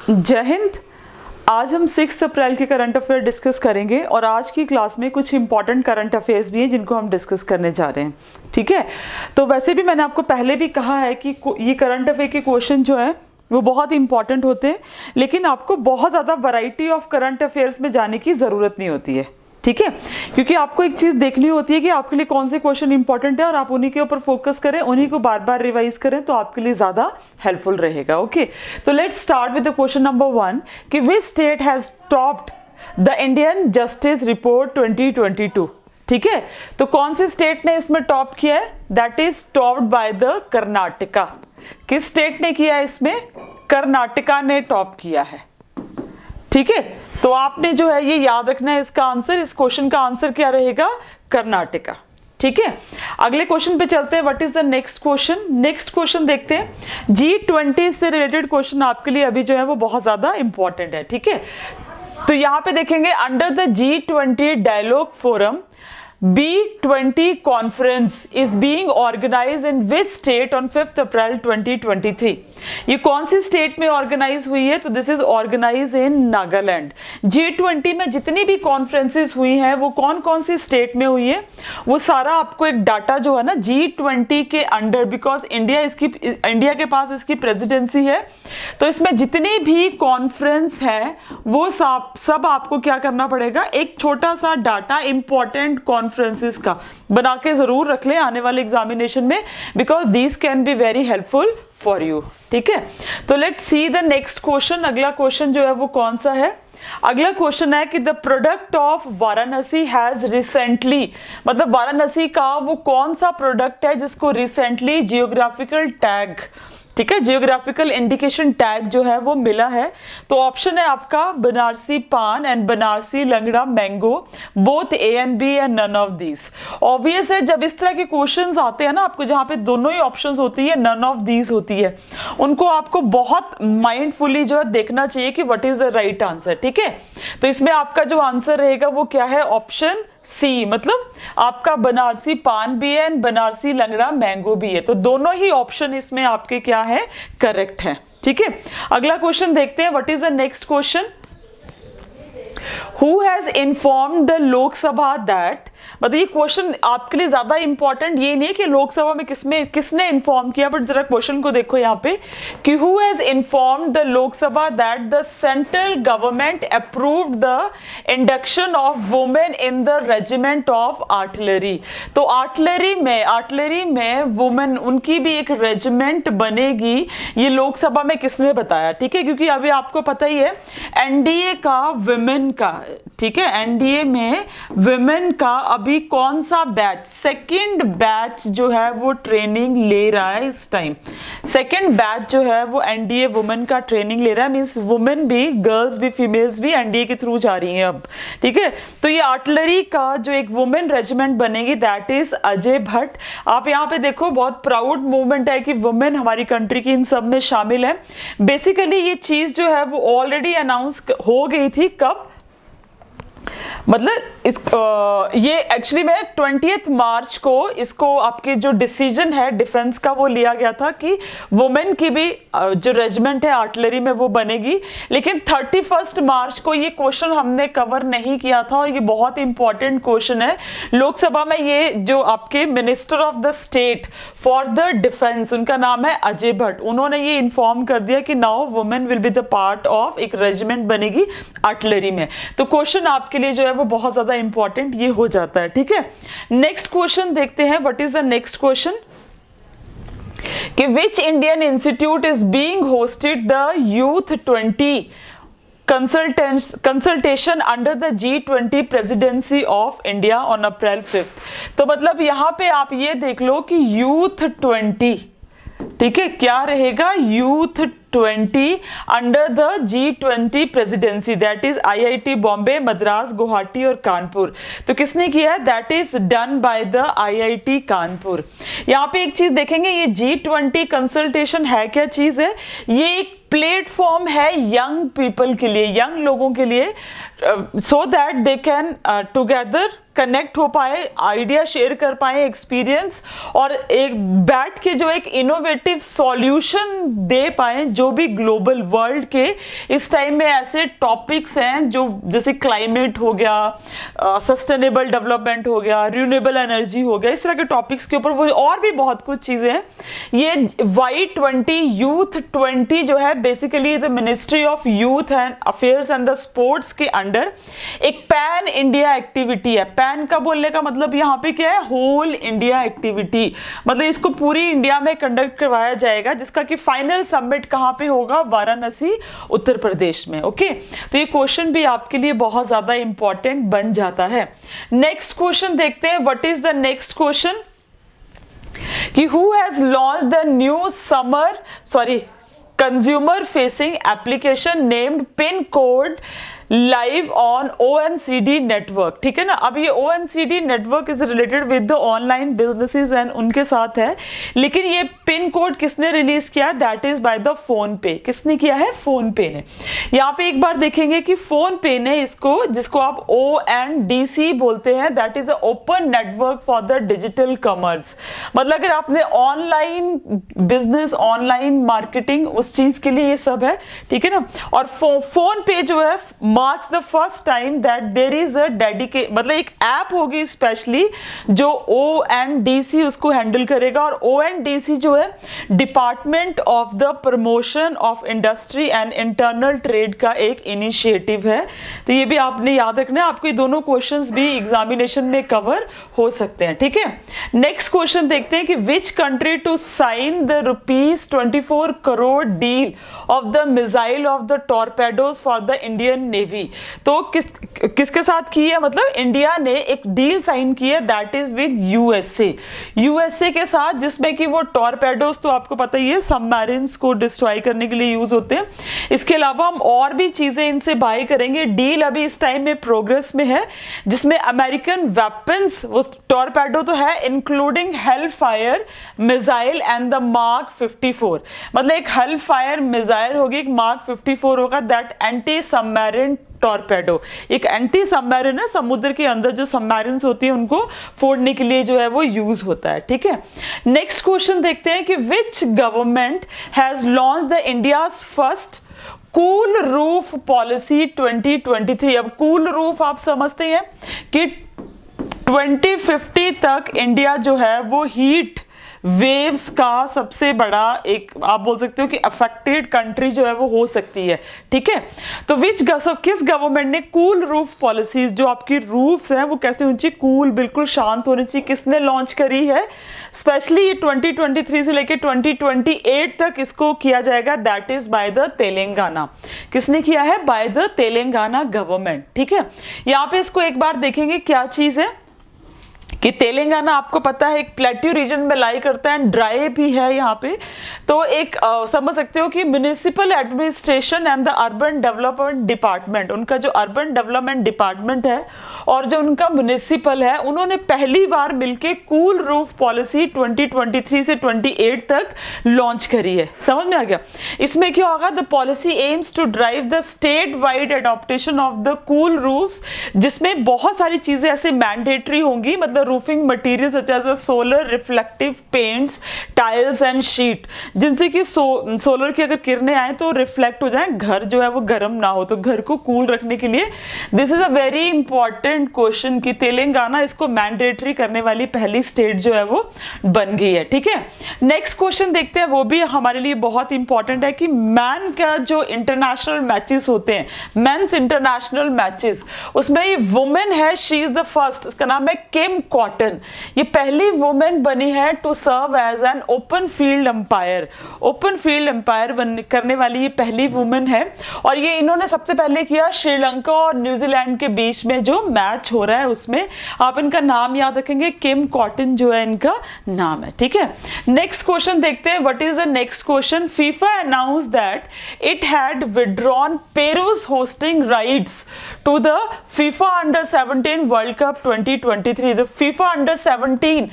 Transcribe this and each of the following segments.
जय हिंद। आज हम 6 अप्रैल के करंट अफेयर डिस्कस करेंगे और आज की क्लास में कुछ इंपॉर्टेंट करंट अफेयर्स भी हैं जिनको हम डिस्कस करने जा रहे हैं। ठीक है, तो वैसे भी मैंने आपको पहले भी कहा है कि ये करंट अफेयर के क्वेश्चन जो हैं वो बहुत इंपॉर्टेंट होते हैं, लेकिन आपको बहुत ज़्यादा वैरायटी ऑफ करंट अफेयर्स में जाने की ज़रूरत नहीं होती है। ठीक है, क्योंकि आपको एक चीज़ देखनी होती है कि आपके लिए कौन से क्वेश्चन इंपॉर्टेंट है और आप उन्हीं के ऊपर फोकस करें, उन्हीं को बार बार रिवाइज करें तो आपके लिए ज़्यादा हेल्पफुल रहेगा। ओके, तो let's start with the question number 1 कि which state has topped the Indian justice report 2022। ठीक है, तो कौन से स्टेट ने इसमें टॉप किया है? That is topped by the Karnataka. किस स्टेट ने किया है इसमें? कर्नाटका ने टॉप किया है। ठीक है, तो आपने जो है ये याद रखना है इसका आंसर, इस क्वेश्चन का आंसर क्या रहेगा? कर्नाटका। ठीक है, अगले क्वेश्चन पे चलते हैं। What is the next question? Next question देखते हैं। G20 से रिलेटेड क्वेश्चन आपके लिए अभी जो है वो बहुत ज्यादा इंपॉर्टेंट है। ठीक है, तो यहां पे देखेंगे under the G20 dialogue forum B20 conference is being organized in which state on 5th April 2023? ये कौन सी स्टेट में ऑर्गेनाइज हुई है? तो this is organise in Nagaland. G20 में जितनी भी कॉन्फ्रेंसेस हुई हैं वो कौन कौन सी स्टेट में हुई है, वो सारा आपको एक डाटा जो है ना G20 के अंडर, बिकॉज इंडिया के पास इसकी प्रेसिडेंसी है, तो इसमें जितनी भी कॉन्फ्रेंस है वो सब आपको क्या करना पड़ेगा? एक छोटा सा डाटा इंपॉर्टेंट कॉन्फ्रेंसेस का बना के जरूर रख लें आने वाले एग्जामिनेशन में, because these can be very helpful for you. ठीक है, तो let's see the next question. अगला क्वेश्चन जो है वो कौन सा है? अगला क्वेश्चन है कि the product of Varanasi has recently, मतलब वाराणसी का वो कौन सा प्रोडक्ट है जिसको रिसेंटली जियोग्राफिकल टैग, ठीक है, जियोग्राफिकल इंडिकेशन टैग जो है वो मिला है। तो ऑप्शन है आपका बनारसी पान and Banarasi Langda mango, both A and B and none of these. Obvious है, जब इस तरह के क्वेश्चंस आते हैं ना आपको जहां पे दोनों ही ऑप्शंस होती है, नन ऑफ दीज होती है, उनको आपको बहुत माइंडफुली जो है देखना चाहिए कि what is the right answer. ठीक है, तो इसमें आपका जो आंसर रहेगा वो क्या है? ऑप्शन सी, मतलब आपका बनारसी पान भी है एंड बनारसी लंगड़ा मैंगो भी है, तो दोनों ही ऑप्शन इसमें आपके क्या है? करेक्ट है। ठीक है, अगला क्वेश्चन देखते हैं। What is the next question? Who has informed the Lok Sabha that, मतलब ये क्वेश्चन आपके लिए ज्यादा इंपॉर्टेंट ये नहीं है कि लोकसभा में किसने इन्फॉर्म किया, बट जरा क्वेश्चन को देखो यहाँ पे कि who has informed the Lok Sabha that the central government approved the induction of women in the regiment of artillery। तो आर्टिलरी में वुमेन, उनकी भी एक रेजिमेंट बनेगी, ये लोकसभा में किसने बताया? ठीक है, क्योंकि अभी आपको पता ही है एनडीए का विमेन का, ठीक है, एनडीए में विमेन का अभी कौन सा बैच, सेकंड बैच जो है वो ट्रेनिंग ले रहा है इस टाइम। सेकंड बैच जो है वो एनडीए वुमेन का ट्रेनिंग ले रहा है, मींस वुमेन भी, गर्ल्स भी, फीमेल्स भी एनडीए के थ्रू जा रही हैं अब। ठीक है, तो ये आर्टिलरी का जो एक वुमेन रेजिमेंट बनेगी दैट इज अजय भट्ट। आप यहाँ पे देखो, बहुत प्राउड मूवमेंट है कि वुमेन हमारी कंट्री की इन सब में शामिल है। बेसिकली ये चीज जो है वो ऑलरेडी अनाउंस हो गई थी, कब? मतलब ये एक्चुअली में 20 मार्च को इसको आपके जो डिसीजन है डिफेंस का वो लिया गया था कि वुमेन की भी जो रेजिमेंट है आर्टिलरी में वो बनेगी, लेकिन 31 मार्च को ये क्वेश्चन हमने कवर नहीं किया था और ये बहुत इंपॉर्टेंट क्वेश्चन है। लोकसभा में ये जो आपके minister of the state for the defence, उनका नाम है अजय भट्ट, उन्होंने ये इन्फॉर्म कर दिया कि now women will be the part of, एक रेजिमेंट बनेगी आर्टिलरी में। तो क्वेश्चन आपके लिए जो है वो बहुत ज्यादा इंपॉर्टेंट ये हो जाता है। ठीक है, नेक्स्ट क्वेश्चन देखते हैं। What is the next question? कि which Indian institute is being hosted the youth 20 consultation under the G20 presidency of India on April 5th। तो मतलब यहां पे आप ये देख लो कि यूथ 20, ठीक है, क्या रहेगा? Youth 20 under the G20 presidency, that is IIT Bombay, Madras, Guwahati और कानपुर। तो किसने किया है? That is done by the IIT Kanpur. यहाँ पे एक चीज देखेंगे, ये G20 कंसल्टेशन है क्या चीज है? ये एक प्लेटफॉर्म है यंग पीपल के लिए, यंग लोगों के लिए, so that they can together connect हो पाए, आइडिया शेयर कर पाए, एक्सपीरियंस, और एक बैठ के जो एक इनोवेटिव सॉल्यूशन दे पाए जो भी ग्लोबल वर्ल्ड के इस टाइम में ऐसे टॉपिक्स हैं जो जैसे क्लाइमेट हो गया, सस्टेनेबल डेवलपमेंट हो गया, रिन्यूएबल एनर्जी हो गया, इस तरह के टॉपिक्स के ऊपर वो और भी बहुत कुछ चीज़ें हैं। ये Y20 यूथ 20 जो है basically the ministry of youth and affairs and the sports के अंडर एक पैन इंडिया एक्टिविटी है। पैन का बोलने का मतलब यहाँ पे क्या है, होल इंडिया एक्टिविटी, मतलब इसको पूरी इंडिया में कंडक्ट करवाया जाएगा, जिसका कि फाइनल सबमिट कहाँ पे होगा, वाराणसी उत्तर प्रदेश में। ओके, तो ये क्वेश्चन भी आपके लिए बहुत ज्यादा इंपॉर्टेंट बन जाता है। नेक्स्ट क्वेश्चन देखते हैं, what is the next question, कि who has launch the new consumer facing application named pin code live on ONCD network. ठीक है ना, अब ये ONCD network is related with the online businesses and उनके साथ है, लेकिन ये पिन कोड किसने रिलीज किया, that is by the PhonePe. किसने किया है, फोन पे ने। यहाँ पे एक बार देखेंगे कि फोन पे ने इसको, जिसको आप ONDC बोलते हैं, that is open network for the digital commerce, मतलब अगर आपने ऑनलाइन बिजनेस, ऑनलाइन मार्केटिंग, उस चीज के लिए ये सब है। ठीक है ना, और फोन पे जो है marks the first time that there is a dedicate, मतलब एक ऐप होगी स्पेशली जो ONDC उसको हैंडल करेगा, और ONDC जो है department of the promotion of industry and internal trade का एक इनिशिएटिव है। तो ये भी आपने याद रखना है, आपके दोनों क्वेश्चंस भी एग्जामिनेशन में कवर हो सकते हैं। ठीक है, नेक्स्ट क्वेश्चन देखते हैं कि which country to sign the ₹24 crore deal of the missile of the torpedoes for the Indian navy. तो किसके साथ की है, मतलब इंडिया ने एक डील साइन की है, दैट इज विद यूएसए के साथ, जिसमें कि वो टॉर्पेडोज तो आपको पता ही है सबमरीन्स को डिस्ट्रॉय करने के लिए यूज होते हैं। इसके अलावा हम और भी चीजें इनसे बाय करेंगे। डील अभी इस टाइम में प्रोग्रेस में है, जिसमें अमेरिकन वेपन्स, वो टॉर्पेडो तो है, including hello fire missile and the mark 54, मतलब एक हेल फायर मिसाइल होगी, एक मार्क 54 होगा, दैट एंटी सबमरीन टॉर्पेडो, एक एंटी सबमरीन है, समुद्र के अंदर जो सबमरीन्स होती है उनको फोड़ने के लिए जो है वो यूज होता है। ठीक है, नेक्स्ट क्वेश्चन देखते हैं कि which government has launch the India's first cool roof policy 2023। अब कूल रूफ आप समझते हैं कि 2050 तक इंडिया जो है वो हीट वेव्स का सबसे बड़ा एक, आप बोल सकते हो कि अफेक्टेड कंट्री जो है वो हो सकती है। ठीक है, तो किस गवर्नमेंट ने कूल रूफ पॉलिसीज, जो आपकी रूफ्स हैं वो कैसे ऊंची, कूल, बिल्कुल शांत होनी चाहिए, किसने लॉन्च करी है, स्पेशली 2023 से लेके 2028 तक इसको किया जाएगा, that is by the Telangana. किसने किया है, बाय द तेलंगाना गवर्नमेंट। ठीक है, यहाँ पे इसको एक बार देखेंगे क्या चीज है, कि तेलंगाना आपको पता है एक प्लेट्यू रीजन में लाई करता है, ड्राई भी है यहाँ पे, तो एक समझ सकते हो कि municipal administration and the urban development department, उनका जो अर्बन डेवलपमेंट डिपार्टमेंट है और जो उनका म्युनिसिपल है, उन्होंने पहली बार मिलके कूल रूफ पॉलिसी 2023 से 28 तक लॉन्च करी है। समझ में आ गया, इसमें क्या होगा, the policy aims to drive the state wide adoption of the cool roofs, जिसमें बहुत सारी चीजें ऐसे मैंडेटरी होंगी, मतलब roofing materials such as solar reflective paints, tiles and sheet, जिनसे कि सोलर की अगर किरणें आए तो रिफ्लेक्ट हो जाए, घर जो है वो गर्म ना हो, तो घर को कूल रखने के लिए this is a very important question कि तेलंगाना इसको मैंडेटरी करने वाली पहली स्टेट जो है वो बन गई है। ठीक है, नेक्स्ट क्वेश्चन देखते हैं, वो भी हमारे लिए बहुत इंपॉर्टेंट है कि मैन का जो इंटरनेशनल मैचेस होते हैं, मेंस इंटरनेशनल मैचेस, उसमें ये वुमेन है, शी इज द फर्स्ट, उसका नाम है किम कॉटन, ये पहली वुमेन बनी है to serve as an open field umpire. Open field umpire करने वाली ये पहली वुमेन है, और ये इन्होंने सबसे पहले किया श्रीलंका और न्यूजीलैंड के बीच में जो मैच हो रहा है उसमें। आप इनका नाम याद रखेंगे, किम कॉटन जो है इनका नाम है। ठीक है, नेक्स्ट क्वेश्चन देखते हैं, what is the next question, FIFA announce that it had withdrawn Peru's hosting rights to the FIFA under 17 world cup 2023। The FIFA under 17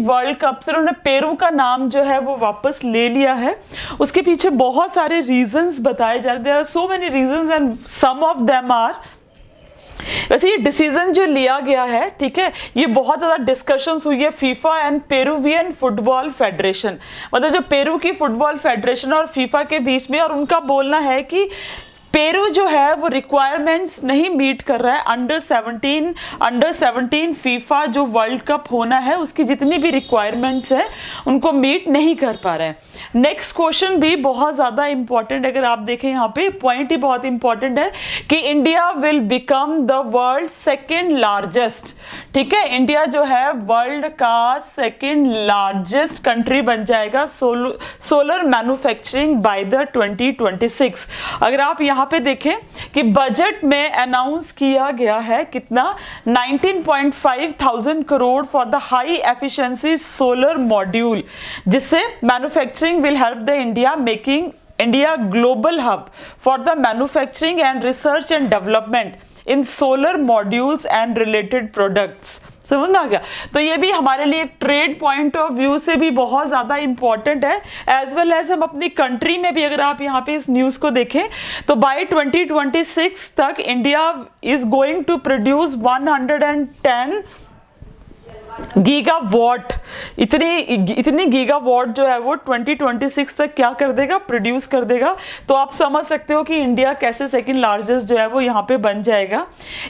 world cup से उन्होंने पेरू का नाम जो है वो वापस ले लिया है। उसके पीछे बहुत सारे रीजंस बताए जा रहे हैं, there are so many reasons and some of them are वैसे ये डिसीजन जो लिया गया है, ठीक है, ये बहुत ज़्यादा डिस्कशंस हुई है FIFA and Peruvian football federation, मतलब जो पेरू की फुटबॉल फेडरेशन और फीफा के बीच में, और उनका बोलना है कि पेरू जो है वो रिक्वायरमेंट्स नहीं मीट कर रहा है। अंडर 17 फीफा जो वर्ल्ड कप होना है उसकी जितनी भी रिक्वायरमेंट्स है उनको मीट नहीं कर पा रहे हैं। नेक्स्ट क्वेश्चन भी बहुत ज़्यादा इंपॉर्टेंट, अगर आप देखें यहाँ पे पॉइंट ही बहुत इंपॉर्टेंट है कि India will become the world second largest, ठीक है, इंडिया जो है वर्ल्ड का सेकेंड लार्जेस्ट कंट्री बन जाएगा सोलर मैन्युफैक्चरिंग बाय द 2026। अगर आप यहाँ पे देखें कि बजट में अनाउंस किया गया है कितना, 19.5 thousand crore for the high efficiency solar module, जिससे manufacturing will help the India making India global hub for the manufacturing and research and development in solar modules and related products. समझ में आ गया? तो ये भी हमारे लिए एक ट्रेड पॉइंट ऑफ व्यू से भी बहुत ज़्यादा इंपॉर्टेंट है, एज वेल एज हम अपनी कंट्री में भी अगर आप यहाँ पे इस न्यूज़ को देखें तो बाय 2026 तक India is going to produce 110 gigawatt, इतनी गीगावाट जो है वो 2026 तक क्या कर देगा, प्रोड्यूस कर देगा। तो आप समझ सकते हो कि इंडिया कैसे सेकंड लार्जेस्ट जो है वो यहाँ पे बन जाएगा।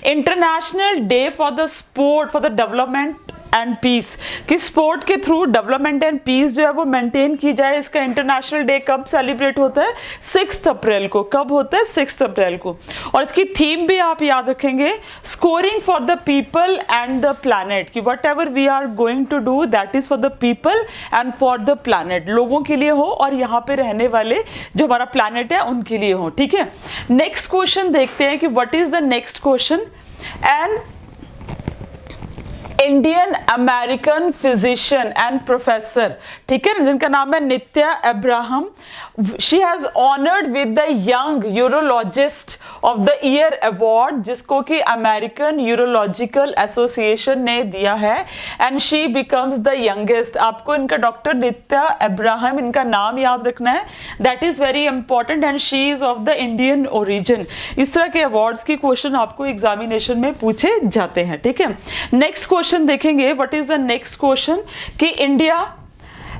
International Day for the Sport for the Development and Peace, कि स्पोर्ट के थ्रू डेवलपमेंट एंड पीस जो है वो मेंटेन की जाए। इसका इंटरनेशनल डे कब सेलिब्रेट होता है? 6 अप्रैल को। कब होता है? 6 अप्रैल को। और इसकी थीम भी आप याद रखेंगे, scoring for the people and the planet, कि whatever we are going to do that is for the people and for the planet, लोगों के लिए हो और यहाँ पे रहने वाले जो हमारा प्लैनेट है उनके लिए हो, ठीक है। नेक्स्ट क्वेश्चन देखते हैं कि what is the next question. And Indian American physician and professor, ठीक है, जिनका नाम है Nitya Abraham, she has honoured with the young urologist of the year award, जिसको कि अमेरिकन यूरोलॉजिकल एसोसिएशन ने दिया है, and she becomes the youngest. आपको इनका डॉक्टर नित्या अब्राहम इनका नाम याद रखना है, that is very important, and she is of the Indian origin. इस तरह के अवार्ड्स की क्वेश्चन आपको एग्जामिनेशन में पूछे जाते हैं, ठीक है। नेक्स्ट क्वेश्चन देखेंगे, what is the next question, कि India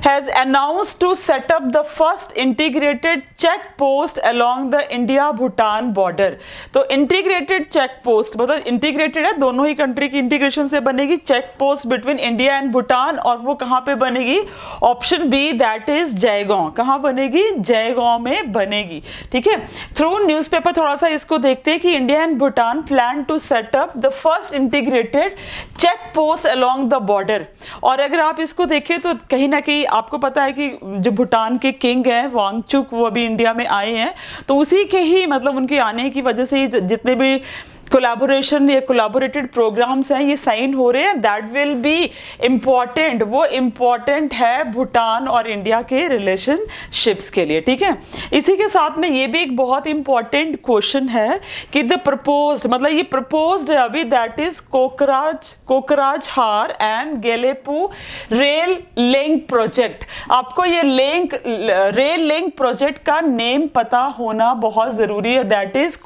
has announced to set up the first integrated check post along the India-Bhutan border। तो integrated check post मतलब integrated है, दोनों ही कंट्री की इंटीग्रेशन से बनेगी check post between India and Bhutan, और वो कहाँ पे बनेगी? Option B, that is Jaigaon. कहाँ बनेगी? जयगांव में बनेगी, ठीक है। थ्रू न्यूज़पेपर थोड़ा सा इसको देखते हैं कि India and Bhutan plan to set up the first integrated check post along the border. और अगर आप इसको देखें तो कहीं ना कहीं आपको पता है कि जो भूटान के किंग हैं वांगचुक, वो अभी इंडिया में आए हैं, तो उसी के ही मतलब उनके आने की वजह से जितने भी कोलैबोरेशन या कोलैबोरेटेड प्रोग्राम्स हैं ये साइन हो रहे हैं, दैट विल बी इम्पॉर्टेंट। वो इम्पॉर्टेंट है भूटान और इंडिया के रिलेशनशिप्स के लिए, ठीक है। इसी के साथ में ये भी एक बहुत इंपॉर्टेंट क्वेश्चन है कि द प्रपोज्ड, मतलब ये प्रपोज्ड है अभी, that is Kokrajhar and Gelephu rail link project. आपको ये रेल लिंक प्रोजेक्ट का नेम पता होना बहुत जरूरी है, that is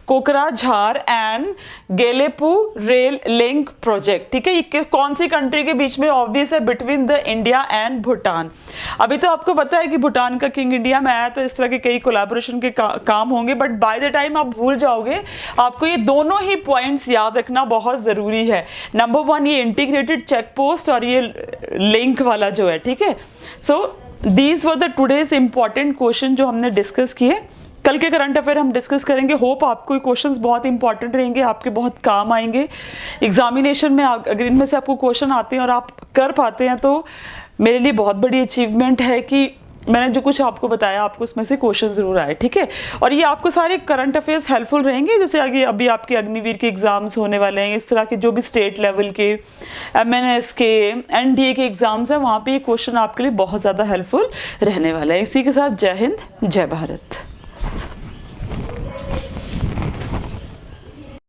Kokrajhar and Gelephu rail link project, ठीक है। ये कौन सी कंट्री के बीच में? ऑब्वियस है between the India and Bhutan. अभी तो आपको पता है कि भूटान का किंग इंडिया में आया, तो इस तरह के कई कोलैबोरेशन के काम होंगे, बट बाय द टाइम आप भूल जाओगे। आपको ये दोनों ही पॉइंट्स याद रखना बहुत जरूरी है। नंबर 1 ये इंटीग्रेटेड चेक पोस्ट और ये लिंक वाला जो है, ठीक है। So these were the today's important question जो हमने डिस्कस किए। कल के करंट अफेयर हम डिस्कस करेंगे। होप आपको ये क्वेश्चंस बहुत इंपॉर्टेंट रहेंगे, आपके बहुत काम आएंगे एग्जामिनेशन में। अगर इनमें से आपको क्वेश्चन आते हैं और आप कर पाते हैं तो मेरे लिए बहुत बड़ी अचीवमेंट है कि मैंने जो कुछ आपको बताया आपको उसमें से क्वेश्चन जरूर आए, ठीक है। और ये आपको सारे करंट अफेयर्स हेल्पफुल रहेंगे, जैसे आगे अभी आपके अग्निवीर के एग्जाम्स होने वाले हैं, इस तरह के जो भी स्टेट लेवल के MNS के NDA के एग्जाम्स हैं, वहाँ पे ये क्वेश्चन आपके लिए बहुत ज़्यादा हेल्पफुल रहने वाला है। इसी के साथ जय हिंद, जय भारत।